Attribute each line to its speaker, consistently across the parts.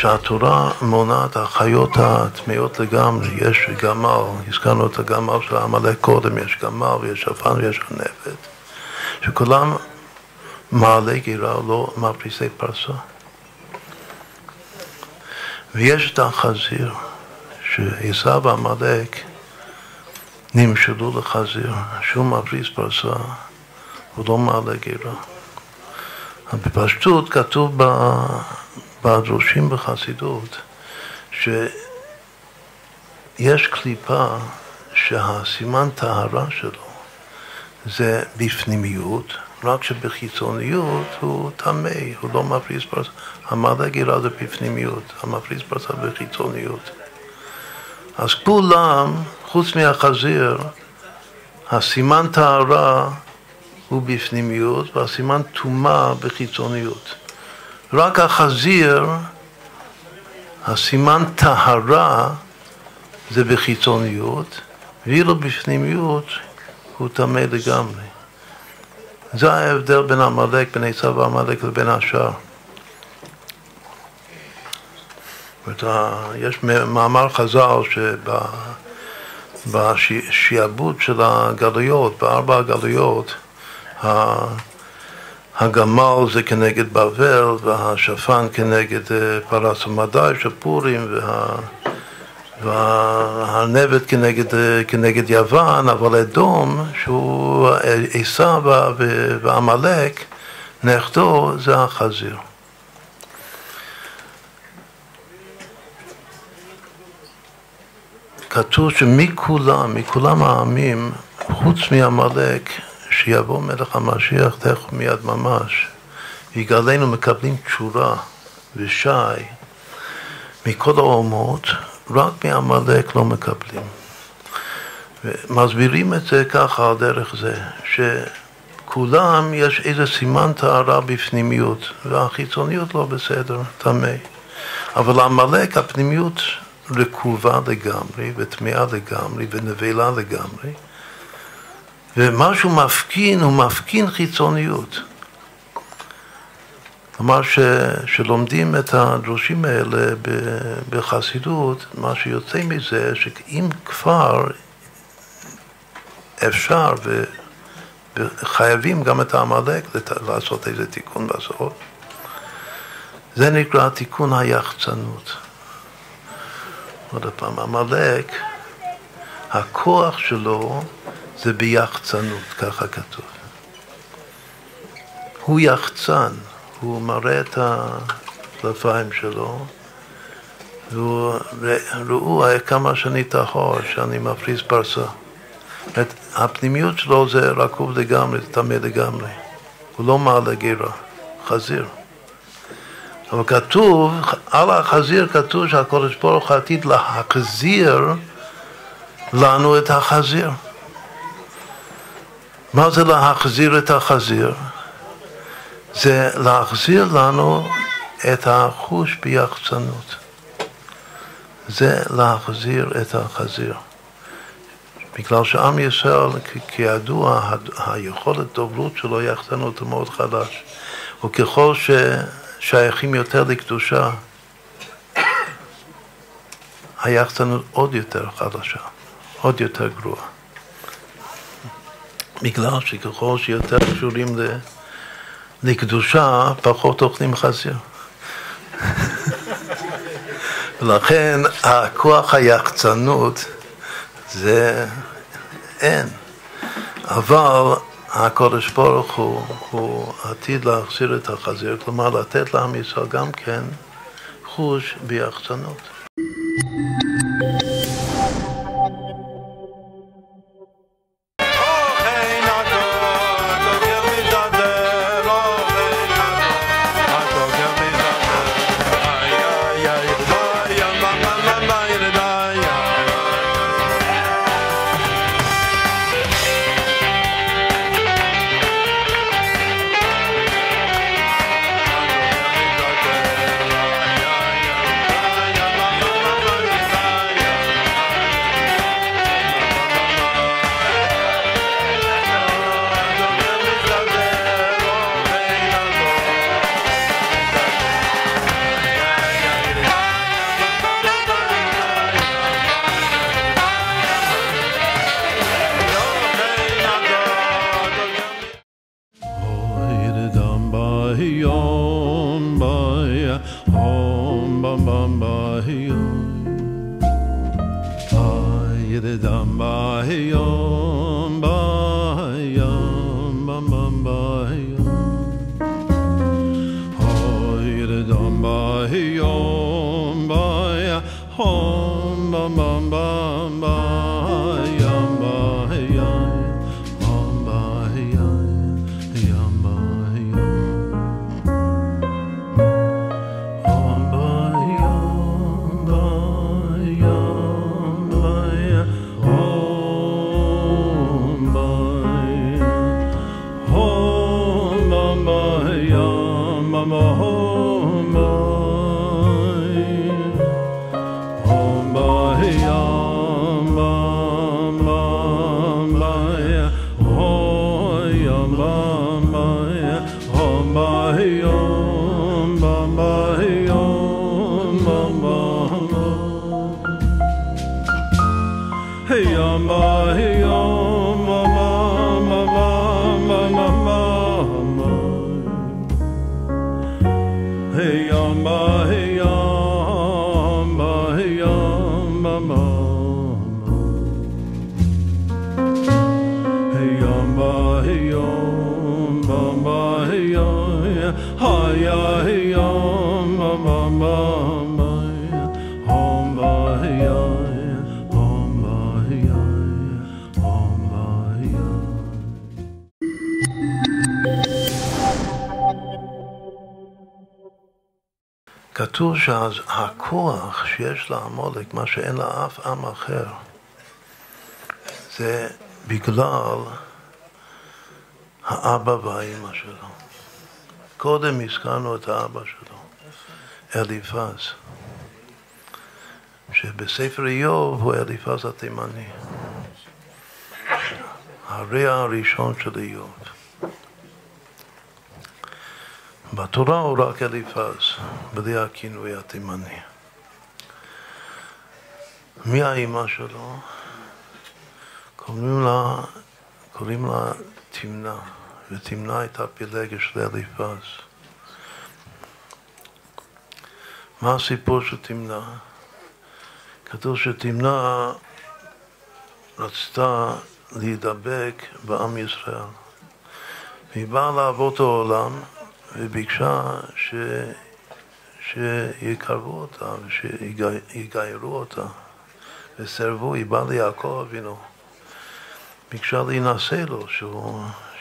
Speaker 1: שהתורה מונעת החיות הטמאות לגמרי. יש גמל, הזכרנו את הגמל של העמלק קודם, יש גמל ויש שפן ויש ענבת, שכולם מעלה גירה, לא מפריסי פרסה. ויש את החזיר, שעשיו ועמלק נמשלו לחזיר, שהוא מפריס פרסה, הוא לא מעלה גירה. בפשטות כתוב בדרושים בחסידות שיש קליפה שהסימן טהרה שלו זה בפנימיות, רק שבחיצוניות הוא טמא, הוא לא מפריס פרסה. המעלה גירה זה בפנימיות, המפריס פרסה בחיצוניות. אז כולם, חוץ מהחזיר, הסימן טהרה הוא בפנימיות והסימן טומאה בחיצוניות. רק החזיר, הסימן טהרה זה בחיצוניות, ואילו בפנימיות הוא טמא לגמרי. זה ההבדל בין עמלק, בין עשיו ועמלק לבין השאר. יש מאמר חז"ל שבשיעבוד של הגלויות, בארבע הגלויות, הגמל זה כנגד בבל, והשפן כנגד פרס ומדי של פורים, והענבת כנגד יוון, אבל אדום, שהוא עשיו ועמלק, נכדו זה החזיר. כתוב שמכולם העמים, חוץ מעמלק, שיבוא מלך המשיח תכף מיד ממש, ויגאלנו מקבלים תשורה ושי מכל האומות, רק מעמלק לא מקבלים. ומסבירים את זה ככה על דרך זה, שכולם יש איזה סימן טהרה בפנימיות, והחיצוניות לא בסדר, טמא. אבל עמלק הפנימיות רקובה לגמרי, וטמאה לגמרי, ונבלה לגמרי, ומשהו מפקין, הוא מפקין חיצוניות. כלומר שלומדים את הדרושים האלה בחסידות, מה שיוצא מזה, שאם כבר אפשר וחייבים גם את העמלק לעשות איזה תיקון בסוף, זה נקרא תיקון היחצנות. עוד פעם, עמלק, הכוח שלו זה ביחצנות, ככה כתוב. הוא יחצן, הוא מראה את הכתפיים שלו, וראו כמה שאני טהור, שאני מפריס פרסה. הפנימיות שלו זה רקוב לגמרי, זה טמא לגמרי. הוא לא מעלה גירה, חזיר. אבל כתוב, על החזיר כתוב שהקדוש ברוך הוא עתיד להחזיר לנו את החזיר. מה זה להחזיר את החזיר? זה להחזיר לנו את החוש ביחצנות. זה להחזיר את החזיר. בגלל שעם ישראל, כידוע, היכולת דוברות שלו יחצנות הוא מאוד חדש. וככל ששייכים יותר לקדושה, היחצנות עוד יותר חדשה, עוד יותר גרועה. בגלל שככל שיותר קשורים לקדושה, פחות אוכלים חזיר. ולכן הכוח היחצנות זה אין. אבל הקדוש ברוך הוא עתיד להחזיר את החזיר, כלומר לתת לעם ישראל גם כן חוש ביחצנות.
Speaker 2: Om bam bam ba yidam ba yom ba yom bam bam ba yidam ba yom ba om bam bam bam ba yom ba om ba yom ba om ba yom ba
Speaker 1: כתוב שהכוח שיש לעמלק, מה שאין לאף עם אחר, זה בגלל האבא והאמא שלו. קודם הזכרנו את האבא שלו, אליפז, שבספר איוב הוא אליפז התימני, הרע הראשון של איוב. בתורה הוא רק אליפז, בלי הכינוי התימני. מי האמא שלו? קוראים לה תמנה, ותמנה הייתה פילגש של אליפז. מה הסיפור של תמנה? כתוב שתמנה רצתה להידבק בעם ישראל. היא באה לעבוד העולם, וביקשה שיקרבו אותה ושיגיירו אותה, וסרבו. היא באה ליעקב אבינו, ביקשה להינשא לו,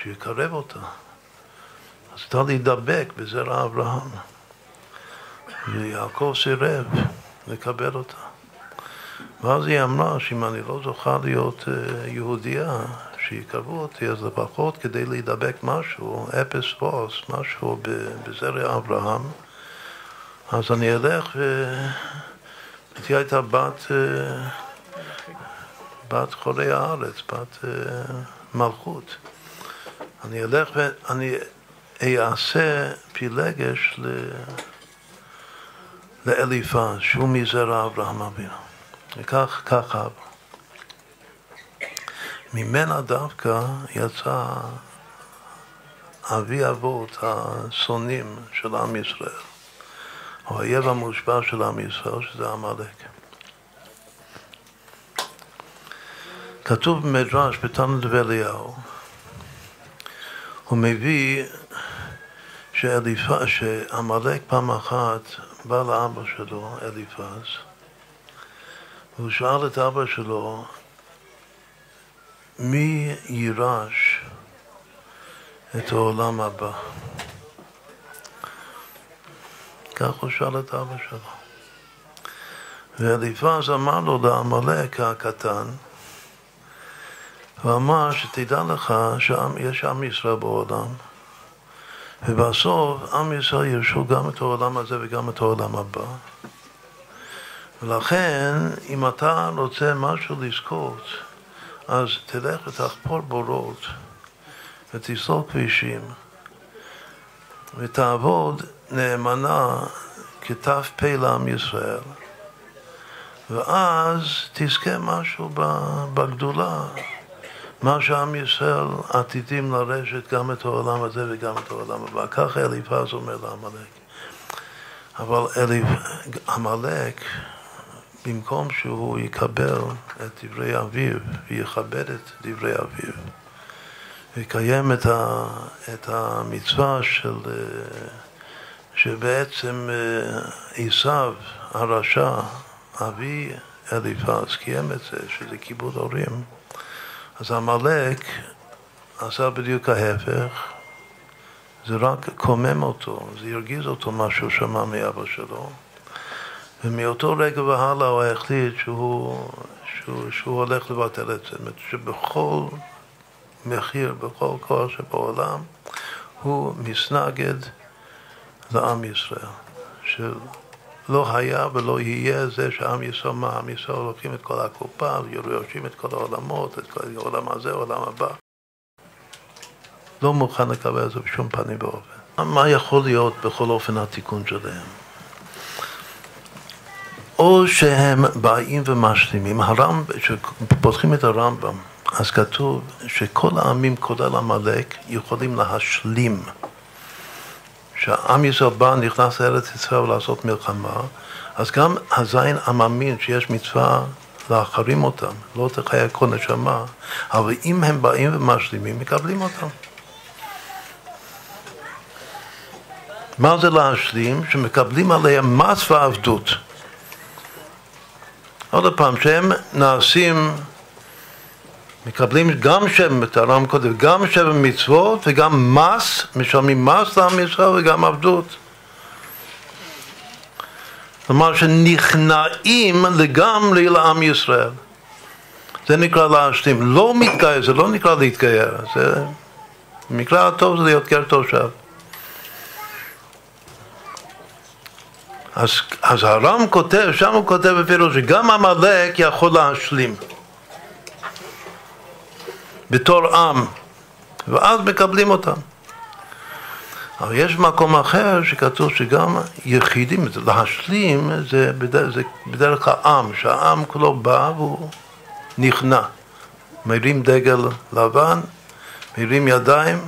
Speaker 1: שיקרב אותה. אז הייתה להידבק בזרע אברהם, ויעקב סירב לקבל אותה. ואז היא אמרה שאם אני לא זוכה להיות יהודייה, שיקרבו אותי, אז לפחות כדי להידבק משהו, אפס פוס, משהו בזרע אברהם, אז אני אלך ותהיה הייתה בת חולי הארץ, בת מלכות. אני אלך ואני אעשה פילגש לאליפז, שהוא מזרע אברהם אבינו. וכך אבא. ממנה דווקא יצא אבי אבות השונאים של עם ישראל, האויב המושבע של עם ישראל, שזה עמלק. כתוב במדרש בתלמוד אליהו, הוא מביא שעמלק פעם אחת בא לאבא שלו, אליפז, והוא שאל את אבא שלו, מי יירש את העולם הבא? כך הוא שאל את אבא שלו. ואליפז אמר לו לעמלק הקטן, הוא אמר שתדע לך שיש עם ישראל בעולם, ובסוף עם ישראל ירשו גם את העולם הזה וגם את העולם הבא. ולכן, אם אתה רוצה משהו לזכות, אז תלך ותחפור בורות, ותסלול כבישים, ותעבוד נאמנה כתף פה לעם ישראל, ואז תזכה משהו בגדולה, מה שעם ישראל עתידים לרשת גם את העולם הזה וגם את העולם הבא. ככה אליפז אומר לעמלק. אבל עמלק, במקום שהוא יקבל את דברי אביו ויכבד את דברי אביו ויקיים את המצווה שבעצם עשיו הרשע, אבי אליפז, קיים את זה, שזה כיבוד הורים, אז עמלק עשה בדיוק ההפך, זה רק קומם אותו, זה הרגיז אותו מה שהוא שמע מאבא שלו, ומאותו רגע והלאה הוא החליט שהוא הולך לבטל את זה, שבכל מחיר, בכל כוח שבעולם, הוא מסנגד לעם ישראל, שלא היה ולא יהיה זה שעם ישראל, מה עם ישראל לוקחים את כל הקופה, ויורשים את כל העולמות, את כל העולם הזה, העולם הבא. לא מוכן לקבל את זה בשום פנים ואופן. מה יכול להיות בכל אופן התיקון שלהם? או שהם באים ומשלימים, כשפותחים את הרמב"ם, אז כתוב שכל העמים, כולל עמלק, יכולים להשלים. שהעם ישראל בא, נכנס לארץ ישראל לעשות מלחמה, אז גם הזין המאמין שיש מצווה להחרים אותם, לא תחיה כל נשמה, אבל אם הם באים ומשלימים, מקבלים אותם. מה זה להשלים? שמקבלים עליהם מס ועבדות. עוד פעם, שהם נעשים, מקבלים גם שם, את הרמב"ם כותב, גם שם מצוות וגם מס, משלמים מס לעם ישראל וגם עבדות. כלומר שנכנעים לגמרי לעם ישראל. זה נקרא להשלים. לא מתגייר, זה לא נקרא להתגייר. זה מקרא הטוב זה להיות גר תושב. אז הרמב"ם כותב, שם הוא כותב בפירוש שגם עמלק יכול להשלים בתור עם, ואז מקבלים אותם. אבל יש מקום אחר שכתוב שגם יחידים, להשלים זה בדרך העם, שהעם כולו בא והוא נכנע, מרים דגל לבן, מרים ידיים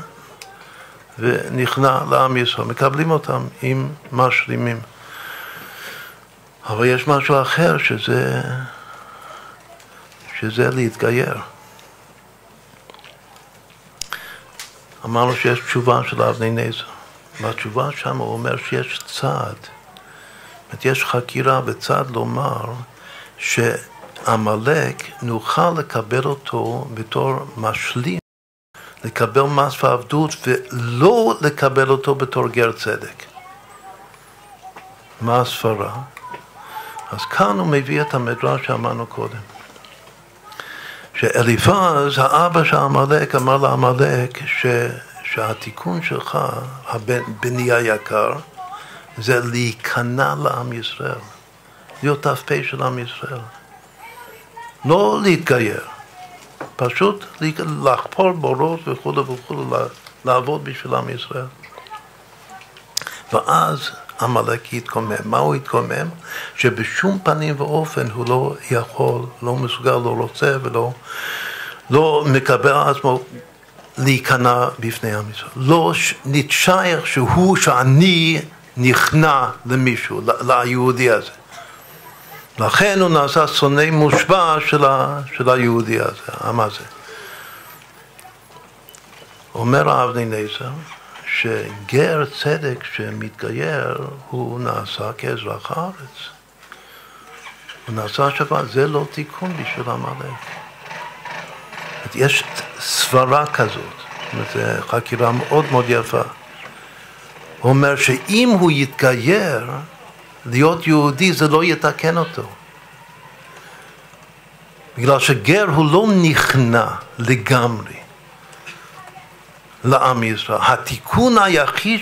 Speaker 1: ונכנע לעם ישראל, מקבלים אותם עם משלימים. אבל יש משהו אחר שזה להתגייר. אמרנו שיש תשובה של אבני נזר. והתשובה שם הוא אומר שיש צד. יש חקירה בצד לומר שעמלק נוכל לקבל אותו בתור משלים, לקבל מס ועבדות ולא לקבל אותו בתור גר צדק. מה הסברה? אז כאן הוא מביא את המדרש שאמרנו קודם. שאליפז, האבא של עמלק, אמר לעמלק שהתיקון שלך, הבני היקר, זה להיכנע לעם ישראל. להיות ת"פ של עם ישראל. לא להתגייר. פשוט לחפור בורות וכו' וכו', לעבוד בשביל עם ישראל. ואז עמלק יתקומם. מה הוא יתקומם? שבשום פנים ואופן הוא לא יכול, לא מסוגל, לא רוצה ולא מקבל על עצמו להיכנע בפני עם ישראל. לא נתשייך שאני נכנע למישהו, ליהודי הזה. לכן הוא נעשה שונא מושבע של היהודי הזה, העם הזה. אומר אבני נזר, שגר צדק שמתגייר הוא נעשה כאזרח הארץ. הוא נעשה שווה, זה לא תיקון בשביל עמלק. יש סברה כזאת, זו חקירה מאוד מאוד יפה. הוא אומר שאם הוא יתגייר, להיות יהודי זה לא יתקן אותו. בגלל שגר הוא לא נכנע לגמרי לעם ישראל. התיקון היחיד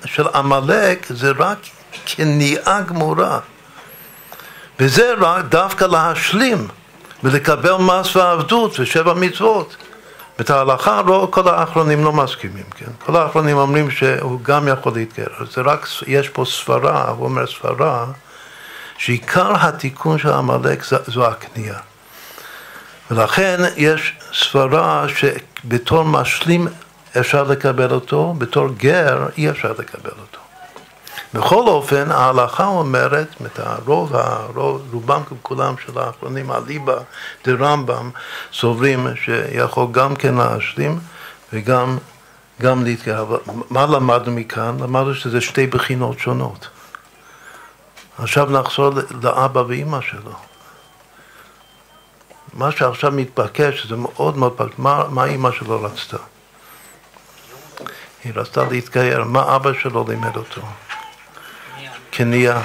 Speaker 1: של עמלק זה רק כניעה גמורה. וזה רק דווקא להשלים ולקבל מס ועבדות ושבע מצוות. את ההלכה כל האחרונים לא מסכימים, כן? כל האחרונים אומרים שהוא גם יכול להתגייר. זה רק, יש פה סברה, הוא אומר סברה, שעיקר התיקון של עמלק זו הכניעה. ולכן יש סברה שבתור משלים אפשר לקבל אותו, בתור גר אי אפשר לקבל אותו. בכל אופן, ההלכה אומרת, רובם כולם של האחרונים, הליבה דרמב"ם, סוברים שיכול גם כן להשלים וגם להתקרב. מה למדנו מכאן? למדנו שזה שתי בחינות שונות. עכשיו נחזור לאבא ואמא שלו. מה שעכשיו מתבקש, זה מאוד מאוד פשוט, מה אמא שלו רצתה? היא רצתה להתגייר, מה אבא שלו לימד אותו? קנייה.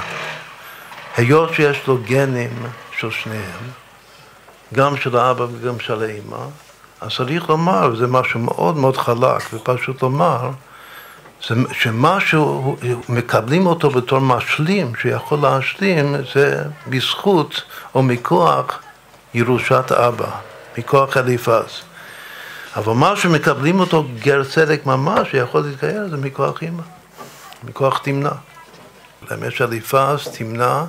Speaker 1: היות שיש לו גנים של שניהם, גם של האבא וגם של האמא, אז צריך לומר, זה משהו מאוד מאוד חלק, ופשוט לומר, שמשהו, מקבלים אותו בתור משלים, שיכול להשלים, זה בזכות או מכוח ירושת אבא, מכוח אליפז. אבל מה שמקבלים אותו גר צדק ממש, שיכול להתגייר, זה מכוח אמא, מכוח תמנה. להם יש אליפז, תמנה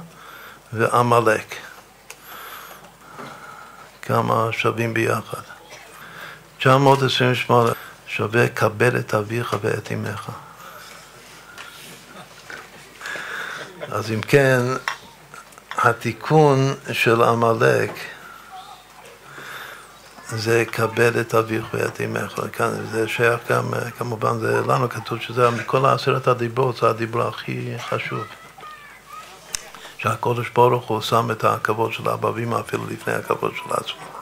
Speaker 1: ועמלק. כמה שווים ביחד. 928 שווה כבד את אביך ואת אמך. אז אם כן, התיקון של עמלק זה כבד את אביך ואת אמך. זה שייך גם, כמובן, זה לנו כתוב שזה מכל 10 הדיברות, זה הדיבור הכי חשוב. שהקדוש ברוך הוא שם את הכבוד של אבא ואמא אפילו לפני הכבוד של עצמו.